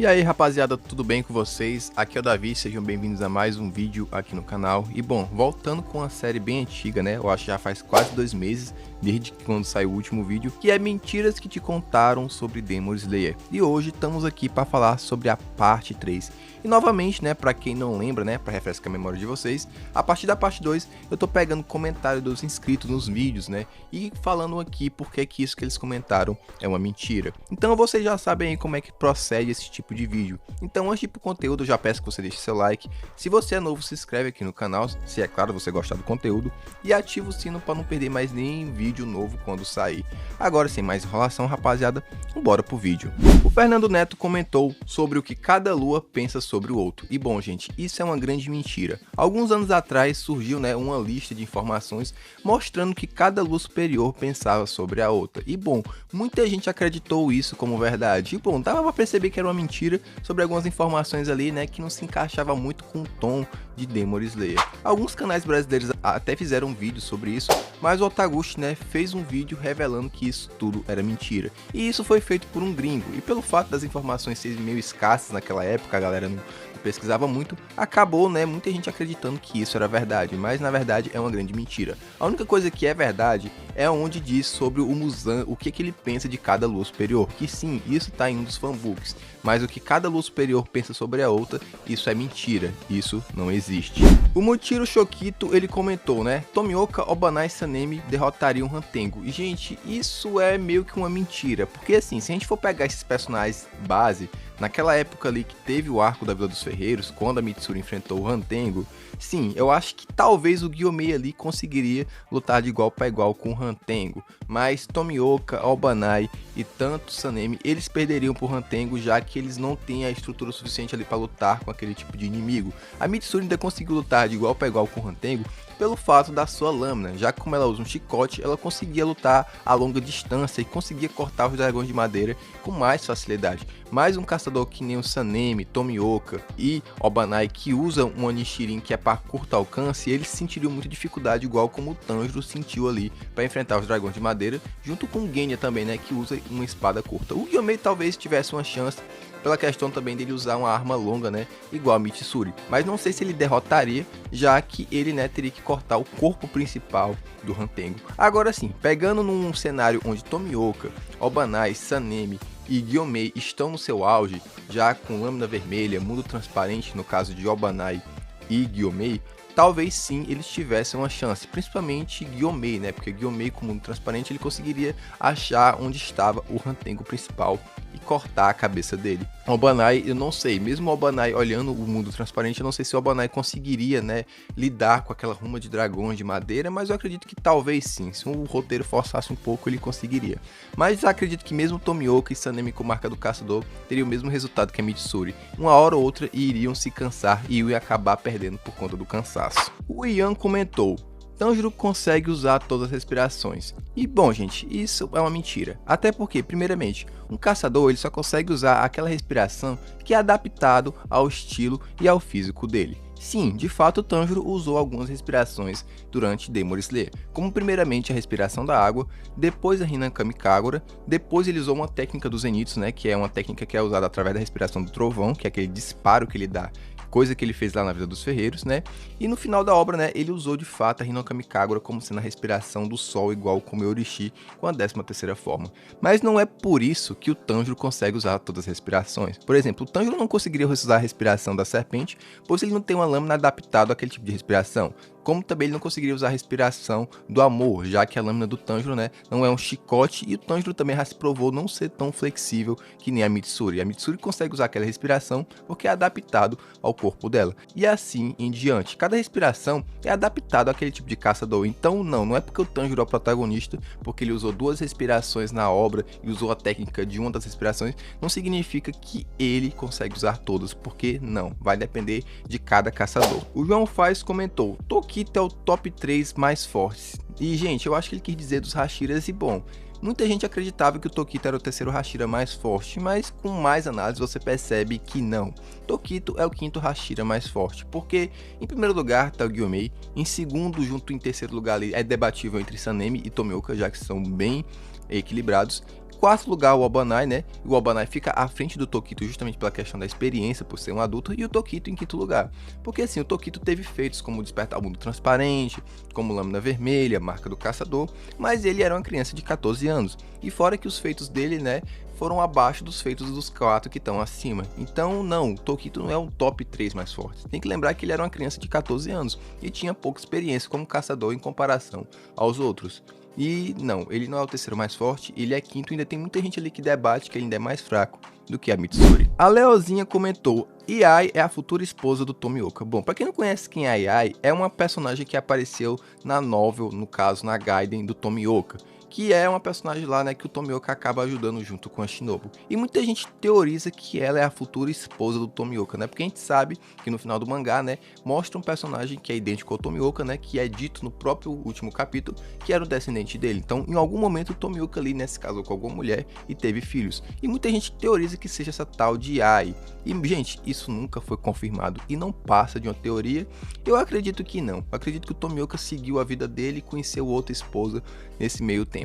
E aí rapaziada, tudo bem com vocês? Aqui é o Davi, sejam bem-vindos a mais um vídeo aqui no canal. E bom, voltando com uma série bem antiga, né? Eu acho que já faz quase 2 meses, desde quando saiu o último vídeo, que é Mentiras que te contaram sobre Demon Slayer. E hoje estamos aqui para falar sobre a parte 3. E novamente, né, para quem não lembra, né, para refrescar a memória de vocês, a partir da parte 2 eu tô pegando comentário dos inscritos nos vídeos, né, e falando aqui porque que isso que eles comentaram é uma mentira. Então vocês já sabem aí como é que procede esse tipo de vídeo. Então antes de ir pro conteúdo, eu já peço que você deixe seu like. Se você é novo, se inscreve aqui no canal, se é claro você gostar do conteúdo, e ativa o sino para não perder mais nenhum vídeo novo quando sair. Agora sem mais enrolação, rapaziada, bora pro vídeo. O Fernando Neto comentou sobre o que cada lua pensa sobre o outro. E bom, gente, isso é uma grande mentira. Alguns anos atrás surgiu, né, uma lista de informações mostrando que cada lua superior pensava sobre a outra. E bom, muita gente acreditou isso como verdade. E bom, dava pra perceber que era uma mentira sobre algumas informações ali, né, que não se encaixava muito com o tom de Demon Slayer. Alguns canais brasileiros até fizeram vídeos sobre isso, mas o Otaguchi, né, fez um vídeo revelando que isso tudo era mentira. E isso foi feito por um gringo, e pelo fato das informações serem meio escassas naquela época, a galera não pesquisava muito, acabou, né, muita gente acreditando que isso era verdade, mas na verdade é uma grande mentira. A única coisa que é verdade é onde diz sobre o Muzan, o que ele pensa de cada lua superior, que sim, isso tá em um dos fanbooks, mas o que cada lua superior pensa sobre a outra, isso é mentira, isso não existe. O Mochiro Shokito, ele comentou, né, Tomioka, Obanai e Sanemi derrotariam Hantengo, e gente, isso é meio que uma mentira, porque assim, se a gente for pegar esses personagens base, naquela época ali que teve o arco da Vila dos Ferreiros, quando a Mitsuri enfrentou o Hantengo, sim, eu acho que talvez o Gyomei ali conseguiria lutar de igual para igual com o Hantengo, mas Tomioka, Obanai e tanto Sanemi, eles perderiam por Hantengo, já que eles não têm a estrutura suficiente ali para lutar com aquele tipo de inimigo. A Mitsuri ainda conseguiu lutar de igual para igual com o Hantengo pelo fato da sua lâmina, já que como ela usa um chicote, ela conseguia lutar a longa distância e conseguia cortar os dragões de madeira com mais facilidade. Mas um caçador que nem o Sanemi, Tomioka e Obanai, que usam um Nichirin que é para curto alcance, eles sentiriam muita dificuldade, igual como o Tanjiro sentiu ali para enfrentar os dragões de madeira, junto com o Genya também, né, que usa uma espada curta. O Gyomei talvez tivesse uma chance pela questão também dele usar uma arma longa, né, igual a Mitsuri, mas não sei se ele derrotaria, já que ele, né, teria que cortar o corpo principal do Hantengo. Agora sim, pegando num cenário onde Tomioka, Obanai, Sanemi e Gyomei estão no seu auge, já com lâmina vermelha, mundo transparente no caso de Obanai e Gyomei, talvez sim eles tivessem uma chance, principalmente Gyomei, né, porque Gyomei com mundo transparente ele conseguiria achar onde estava o Hantengo principal e cortar a cabeça dele. Obanai, eu não sei, mesmo o Obanai olhando o mundo transparente, eu não sei se o Obanai conseguiria, né, lidar com aquela ruma de dragões de madeira, mas eu acredito que talvez sim, se o roteiro forçasse um pouco ele conseguiria. Mas acredito que mesmo Tomioka e Sanemi com marca do caçador teriam o mesmo resultado que a Mitsuri, uma hora ou outra iriam se cansar e iam acabar perdendo por conta do cansaço. O Ian comentou: Tanjiro consegue usar todas as respirações. E bom, gente, isso é uma mentira. Até porque, primeiramente, um caçador ele só consegue usar aquela respiração que é adaptado ao estilo e ao físico dele. Sim, de fato o Tanjiro usou algumas respirações durante Demon Slayer, como primeiramente a respiração da água, depois a Hinakami Kagura, depois ele usou uma técnica do Zenitsu, né, que é uma técnica que é usada através da respiração do trovão, que é aquele disparo que ele dá, coisa que ele fez lá na Vila dos Ferreiros, né? E no final da obra, né, ele usou de fato a Hinokami Kagura como sendo a respiração do sol igual como Yorishi com a 13ª forma. Mas não é por isso que o Tanjiro consegue usar todas as respirações. Por exemplo, o Tanjiro não conseguiria usar a respiração da serpente, pois ele não tem uma lâmina adaptada àquele tipo de respiração. Como também ele não conseguiria usar a respiração do amor, já que a lâmina do Tanjiro, né, não é um chicote, e o Tanjiro também já se provou não ser tão flexível que nem a Mitsuri. A Mitsuri consegue usar aquela respiração porque é adaptado ao corpo dela. E assim em diante. Cada respiração é adaptada àquele tipo de caçador. Então não é porque o Tanjiro é o protagonista, porque ele usou 2 respirações na obra e usou a técnica de uma das respirações, não significa que ele consegue usar todas, porque não, vai depender de cada caçador. O João Faz comentou: Tokito é o top 3 mais fortes. E gente, eu acho que ele quis dizer dos Hashiras e bom, muita gente acreditava que o Tokito era o terceiro Hashira mais forte, mas com mais análise você percebe que não. Tokito é o 5º Hashira mais forte, porque em primeiro lugar está o Gyomei, em segundo, junto em terceiro lugar ali, é debatível entre Sanemi e Tomioka, já que são bem equilibrados. quarto lugar, o Obanai, né? O Obanai fica à frente do Tokito justamente pela questão da experiência, por ser um adulto, e o Tokito em quinto lugar. Porque assim, o Tokito teve feitos como Despertar o Mundo Transparente, como Lâmina Vermelha, Marca do Caçador, mas ele era uma criança de 14 anos. E fora que os feitos dele, né, foram abaixo dos feitos dos 4 que estão acima. Então, não, o Tokito não é um top 3 mais forte. Tem que lembrar que ele era uma criança de 14 anos e tinha pouca experiência como caçador em comparação aos outros. E não, ele não é o terceiro mais forte, ele é quinto, ainda tem muita gente ali que debate que ele ainda é mais fraco do que a Mitsuri. A Leozinha comentou: Iai é a futura esposa do Tomioka. Bom, pra quem não conhece quem é a Iai, é uma personagem que apareceu na novel, no caso na Gaiden do Tomioka, que é uma personagem lá, né, que o Tomioka acaba ajudando junto com a Shinobu. E muita gente teoriza que ela é a futura esposa do Tomioka, né, porque a gente sabe que no final do mangá, né, mostra um personagem que é idêntico ao Tomioka, né, que é dito no próprio último capítulo que era o descendente dele. Então, em algum momento, o Tomioka ali, né, se casou com alguma mulher e teve filhos. E muita gente teoriza que seja essa tal de Ai. E, gente, isso nunca foi confirmado e não passa de uma teoria. Eu acredito que não. Eu acredito que o Tomioka seguiu a vida dele e conheceu outra esposa nesse meio tempo.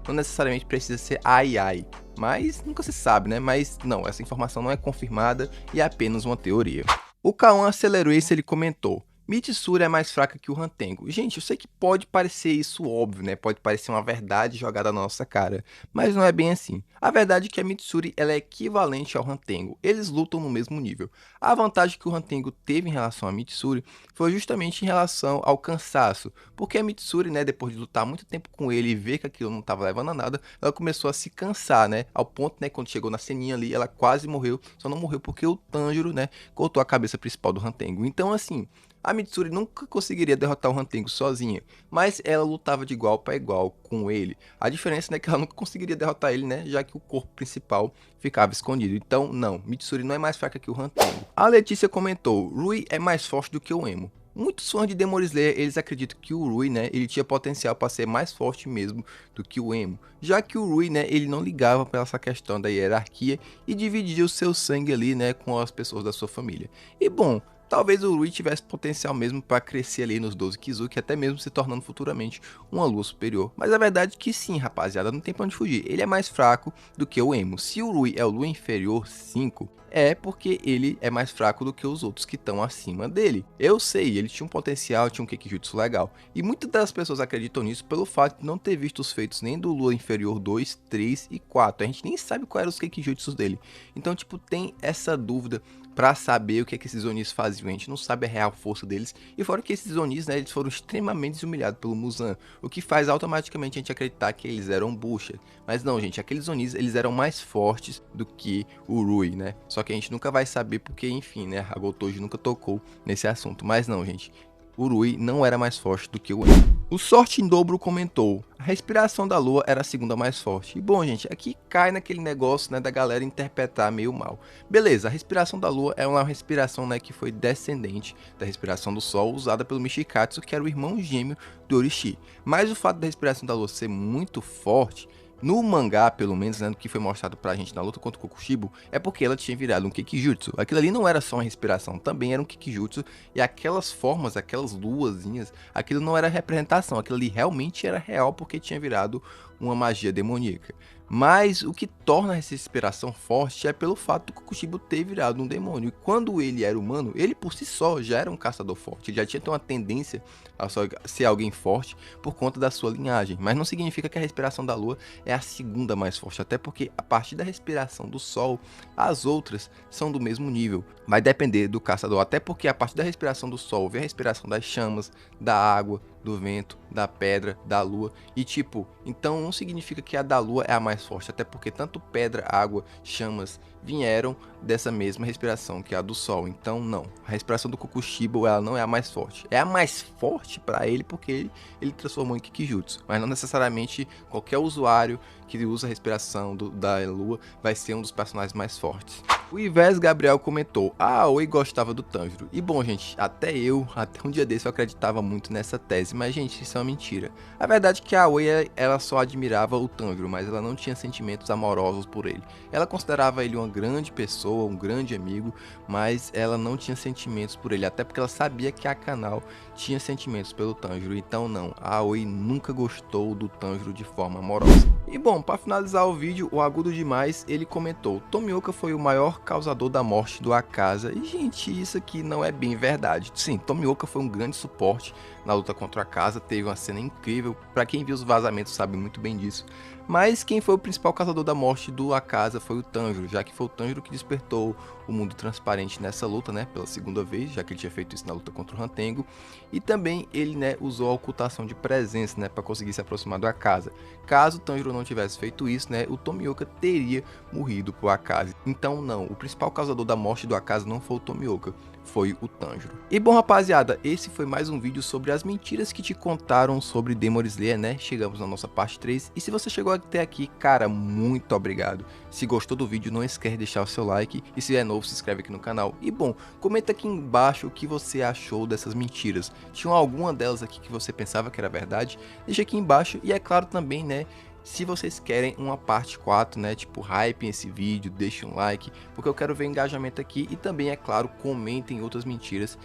Não necessariamente precisa ser Ai, mas nunca se sabe, né? Mas não, essa informação não é confirmada e é apenas uma teoria. O Kawan acelerou isso, ele comentou: Mitsuri é mais fraca que o Hantengo. Gente, eu sei que pode parecer isso óbvio, né? Pode parecer uma verdade jogada na nossa cara, mas não é bem assim. A verdade é que a Mitsuri ela é equivalente ao Hantengo. Eles lutam no mesmo nível. A vantagem que o Hantengo teve em relação à Mitsuri foi justamente em relação ao cansaço, porque a Mitsuri, né, depois de lutar muito tempo com ele e ver que aquilo não estava levando a nada, ela começou a se cansar, né? Ao ponto, né, quando chegou na ceninha ali, ela quase morreu. Só não morreu porque o Tanjiro, né, cortou a cabeça principal do Hantengo. Então, assim, a Mitsuri nunca conseguiria derrotar o Hantengo sozinha, mas ela lutava de igual para igual com ele. A diferença é que ela nunca conseguiria derrotar ele, né, já que o corpo principal ficava escondido. Então, não, Mitsuri não é mais fraca que o Hantengo. A Letícia comentou: Rui é mais forte do que o Emo. Muitos fãs de Demon Slayer, eles acreditam que o Rui, né, ele tinha potencial para ser mais forte mesmo do que o Emo, já que o Rui, né, ele não ligava para essa questão da hierarquia e dividia o seu sangue ali, né, com as pessoas da sua família. E bom, talvez o Rui tivesse potencial mesmo para crescer ali nos 12 Kizuki, até mesmo se tornando futuramente uma lua superior. Mas a verdade é que sim, rapaziada, não tem pra onde fugir. Ele é mais fraco do que o Emo. Se o Rui é o lua inferior 5, é porque ele é mais fraco do que os outros que estão acima dele. Eu sei, ele tinha um potencial, tinha um Kekijutsu legal. E muitas das pessoas acreditam nisso pelo fato de não ter visto os feitos nem do lua inferior 2, 3 e 4. A gente nem sabe quais eram os Kekijutsus dele. Então, tipo, tem essa dúvida pra saber o que esses Onis faziam. A gente não sabe a real força deles. E fora que esses Onis, né, eles foram extremamente humilhados pelo Muzan, o que faz automaticamente a gente acreditar que eles eram bucha. Mas não, gente, aqueles Onis, eles eram mais fortes do que o Rui, né? Só que a gente nunca vai saber porque, enfim, né, a Gotoji nunca tocou nesse assunto. Mas não, gente, o Rui não era mais forte do que o Emo. O Sorte em Dobro comentou: a respiração da lua era a segunda mais forte. E bom, gente, aqui cai naquele negócio, né, da galera interpretar meio mal. Beleza, a respiração da lua é uma respiração, né, que foi descendente da respiração do sol usada pelo Michikatsu, que era o irmão gêmeo do Orishi. Mas o fato da respiração da lua ser muito forte, no mangá, pelo menos, né, que foi mostrado pra gente na luta contra o Kokushibo, é porque ela tinha virado um Kekijutsu. Aquilo ali não era só uma respiração, também era um Kekijutsu, e aquelas formas, aquelas luazinhas, aquilo não era representação, aquilo ali realmente era real porque tinha virado uma magia demoníaca. Mas o que torna essa respiração forte é pelo fato do Kokushibo ter virado um demônio. E quando ele era humano, ele por si só já era um caçador forte. Ele já tinha uma tendência a ser alguém forte por conta da sua linhagem. Mas não significa que a respiração da lua é a segunda mais forte. Até porque a partir da respiração do sol, as outras são do mesmo nível. Vai depender do caçador. Até porque a partir da respiração do sol vem a respiração das chamas, da água, do vento, da pedra, da lua. E tipo, então não significa que a da lua é a mais forte, até porque tanto pedra, água, chamas vieram dessa mesma respiração que a do sol. Então não, a respiração do Kokushibo ela não é a mais forte. É a mais forte para ele porque ele transformou em Kekijutsu, mas não necessariamente qualquer usuário que usa a respiração da lua vai ser um dos personagens mais fortes. O Ivés Gabriel comentou: a Aoi gostava do Tanjiro. E bom, gente, até um dia desse eu acreditava muito nessa tese, mas gente, isso é uma mentira. A verdade é que a Aoi, ela só admirava o Tanjiro, mas ela não tinha sentimentos amorosos por ele. Ela considerava ele uma grande pessoa, pessoa, um grande amigo, mas ela não tinha sentimentos por ele, até porque ela sabia que a Kanao tinha sentimentos pelo Tanjiro. Então não, a Aoi nunca gostou do Tanjiro de forma amorosa. E bom, para finalizar o vídeo, o Agudo Demais, ele comentou: Tomioka foi o maior causador da morte do Akaza. E gente, isso aqui não é bem verdade. Sim, Tomioka foi um grande suporte na luta contra o Akaza, teve uma cena incrível, para quem viu os vazamentos sabe muito bem disso. Mas quem foi o principal causador da morte do Akaza foi o Tanjiro, já que foi o Tanjiro que despertou o mundo transparente nessa luta, né, pela segunda vez, já que ele tinha feito isso na luta contra o Hantengo. E também ele, né, usou a ocultação de presença, né, para conseguir se aproximar do Akaza. Caso o Tanjiro não tivesse feito isso, né, o Tomioka teria morrido por Akaza. Então não, o principal causador da morte do Akaza não foi o Tomioka, foi o Tanjiro. E bom, rapaziada, esse foi mais um vídeo sobre as mentiras que te contaram sobre Demon Slayer, né? Chegamos na nossa parte 3. E se você chegou até aqui, cara, muito obrigado. Se gostou do vídeo, não esquece de deixar o seu like. E se é novo, se inscreve aqui no canal. E bom, comenta aqui embaixo o que você achou dessas mentiras. Tinha alguma delas aqui que você pensava que era verdade? Deixa aqui embaixo. E é claro também, né, se vocês querem uma parte 4, né, tipo, hype esse vídeo, deixe um like, porque eu quero ver engajamento aqui. E também, é claro, comentem outras mentiras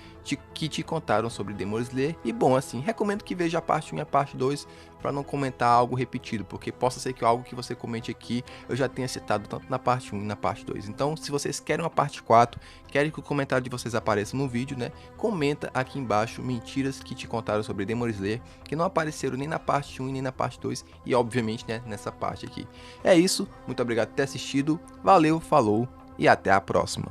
que te contaram sobre Demon Slayer. E bom, assim, recomendo que veja a parte 1 e a parte 2, para não comentar algo repetido, porque possa ser que algo que você comente aqui eu já tenha citado tanto na parte 1 e na parte 2. Então, se vocês querem uma parte 4, querem que o comentário de vocês apareça no vídeo, né, comenta aqui embaixo mentiras que te contaram sobre Demon Slayer, que não apareceram nem na parte 1 e nem na parte 2, e obviamente, né, nessa parte aqui. É isso, muito obrigado por ter assistido, valeu, falou e até a próxima.